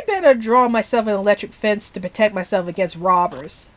better draw myself an electric fence to protect myself against robbers.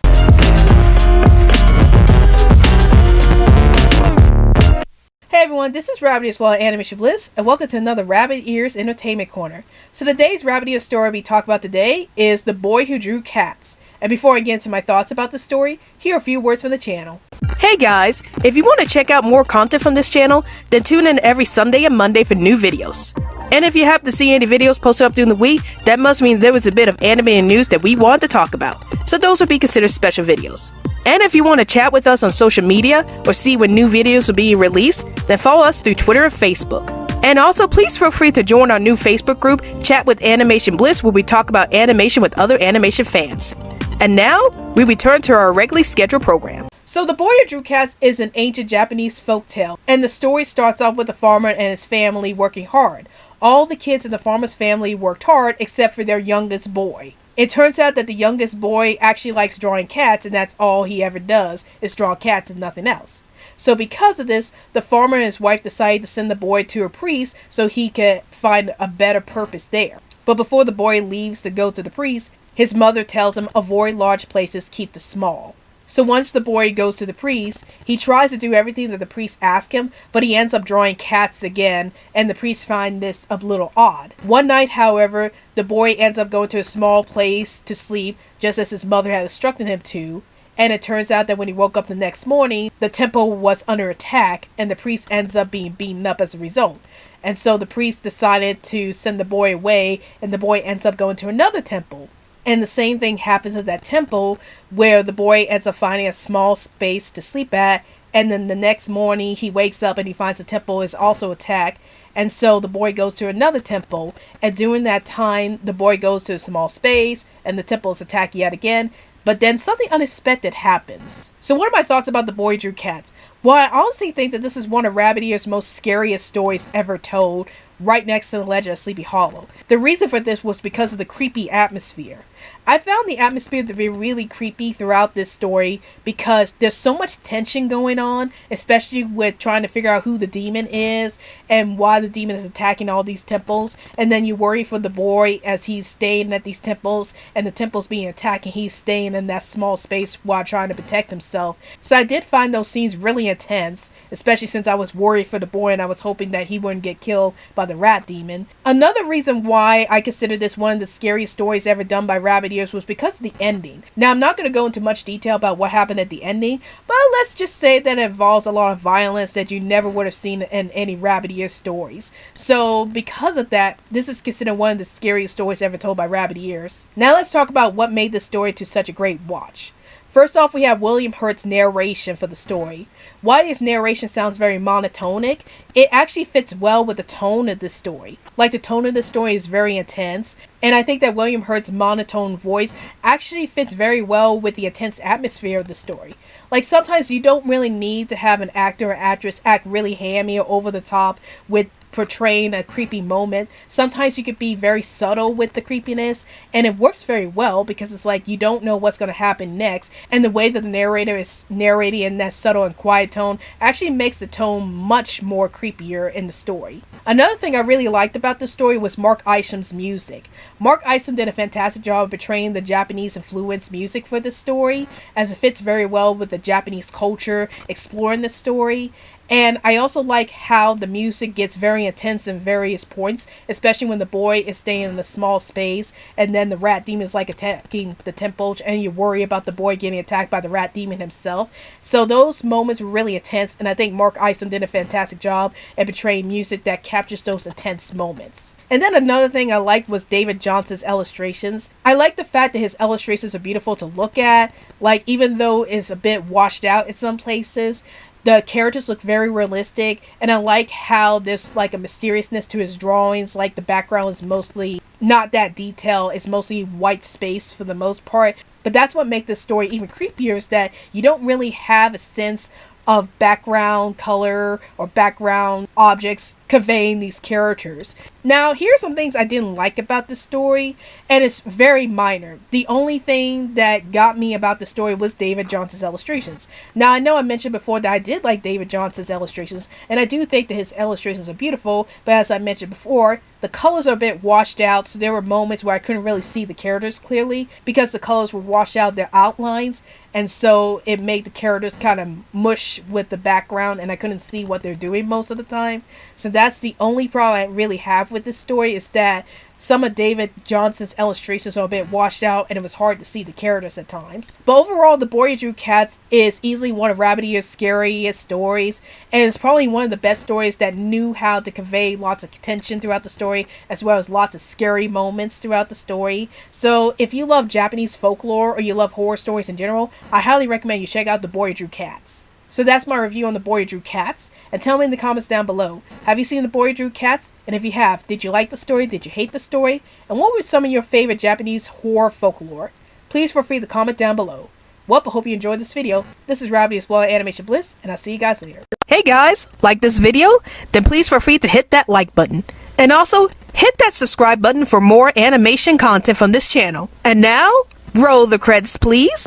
Hey everyone, this is Rabbit Ears Animation Bliss, and welcome to another Rabbit Ears Entertainment Corner. So today's Rabbit Ears story we talk about today is The Boy Who Drew Cats. And before I get into my thoughts about the story, here are a few words from the channel. Hey guys, if you want to check out more content from this channel, then tune in every Sunday and Monday for new videos. And if you happen to see any videos posted up during the week, that must mean there was a bit of animated news that we wanted to talk about. So those would be considered special videos. And if you want to chat with us on social media or see when new videos are being released, then follow us through Twitter and Facebook. And also, please feel free to join our new Facebook group, Chat with Animation Bliss, where we talk about animation with other animation fans. And now, we return to our regularly scheduled program. So The Boy Who Drew Cats is an ancient Japanese folktale, and the story starts off with the farmer and his family working hard. All the kids in the farmer's family worked hard except for their youngest boy. It turns out that the youngest boy actually likes drawing cats, and that's all he ever does is draw cats and nothing else. So because of this, the farmer and his wife decided to send the boy to a priest so he could find a better purpose there. But before the boy leaves to go to the priest, his mother tells him avoid large places, keep the small. So once the boy goes to the priest, he tries to do everything that the priest asks him, but he ends up drawing cats again, and the priest finds this a little odd. One night, however, the boy ends up going to a small place to sleep, just as his mother had instructed him to, and it turns out that when he woke up the next morning, the temple was under attack, and the priest ends up being beaten up as a result. And so the priest decided to send the boy away, and the boy ends up going to another temple. And the same thing happens at that temple where the boy ends up finding a small space to sleep at. And then the next morning he wakes up and he finds the temple is also attacked. And so the boy goes to another temple. And during that time, the boy goes to a small space and the temple is attacked yet again. But then something unexpected happens. So what are my thoughts about The Boy Who Drew Cats? Well, I honestly think that this is one of Rabbit Ears' most scariest stories ever told, right next to The Legend of Sleepy Hollow. The reason for this was because of the creepy atmosphere. I found the atmosphere to be really creepy throughout this story because there's so much tension going on, especially with trying to figure out who the demon is and why the demon is attacking all these temples. And then you worry for the boy as he's staying at these temples and the temple's being attacked and he's staying in that small space while trying to protect himself. So I did find those scenes really intense, especially since I was worried for the boy and I was hoping that he wouldn't get killed by the rat demon. Another reason why I consider this one of the scariest stories ever done by Rabbit Ears was because of the ending. Now, I'm not going to go into much detail about what happened at the ending, but let's just say that it involves a lot of violence that you never would have seen in any Rabbit Ears stories. So, because of that, this is considered one of the scariest stories ever told by Rabbit Ears. Now, let's talk about what made this story to such a great watch. First off, we have William Hurt's narration for the story. While his narration sounds very monotonic, it actually fits well with the tone of the story. Like, the tone of the story is very intense, and I think that William Hurt's monotone voice actually fits very well with the intense atmosphere of the story. Like, sometimes you don't really need to have an actor or actress act really hammy or over the top with portraying a creepy moment. Sometimes you could be very subtle with the creepiness, and it works very well because it's like you don't know what's going to happen next, and the way that the narrator is narrating in that subtle and quiet tone actually makes the tone much more creepier in the story. Another thing I really liked about the story was Mark Isham's music. Mark Isham did a fantastic job of portraying the Japanese influenced music for this story, as it fits very well with the Japanese culture exploring the story. And I also like how the music gets very intense in various points, especially when the boy is staying in a small space and then the rat demon is like attacking the temple and you worry about the boy getting attacked by the rat demon himself. So those moments were really intense, and I think Mark Isham did a fantastic job at portraying music that captures those intense moments. And then another thing I liked was David Johnson's illustrations. I like the fact that his illustrations are beautiful to look at. Like, even though it's a bit washed out in some places, the characters look very realistic, and I like how there's like a mysteriousness to his drawings. Like, the background is mostly not that detailed. It's mostly white space for the most part. But that's what makes this story even creepier, is that you don't really have a sense of background color or background objects conveying these characters. Now, here's some things I didn't like about the story, and it's very minor. The only thing that got me about the story was David Johnson's illustrations. Now, I know I mentioned before that I did like David Johnson's illustrations, and I do think that his illustrations are beautiful, but as I mentioned before, the colors are a bit washed out, so there were moments where I couldn't really see the characters clearly because the colors were washed out their outlines, and so it made the characters kind of mush with the background, and I couldn't see what they're doing most of the time. So that's the only problem I really have with this story, is that some of David Johnson's illustrations are a bit washed out and it was hard to see the characters at times. But overall, The Boy Who Drew Cats is easily one of Rabbit Ears' scariest stories, and it's probably one of the best stories that knew how to convey lots of tension throughout the story, as well as lots of scary moments throughout the story. So if you love Japanese folklore or you love horror stories in general, I highly recommend you check out The Boy Who Drew Cats. So that's my review on The Boy Who Drew Cats, and tell me in the comments down below, have you seen The Boy Who Drew Cats? And if you have, did you like the story? Did you hate the story? And what were some of your favorite Japanese horror folklore? Please feel free to comment down below. Well, I hope you enjoyed this video. This is Rabbit Ears Animation Bliss, and I'll see you guys later. Hey guys, like this video? Then please feel free to hit that like button. And also, hit that subscribe button for more animation content from this channel. And now, roll the credits please.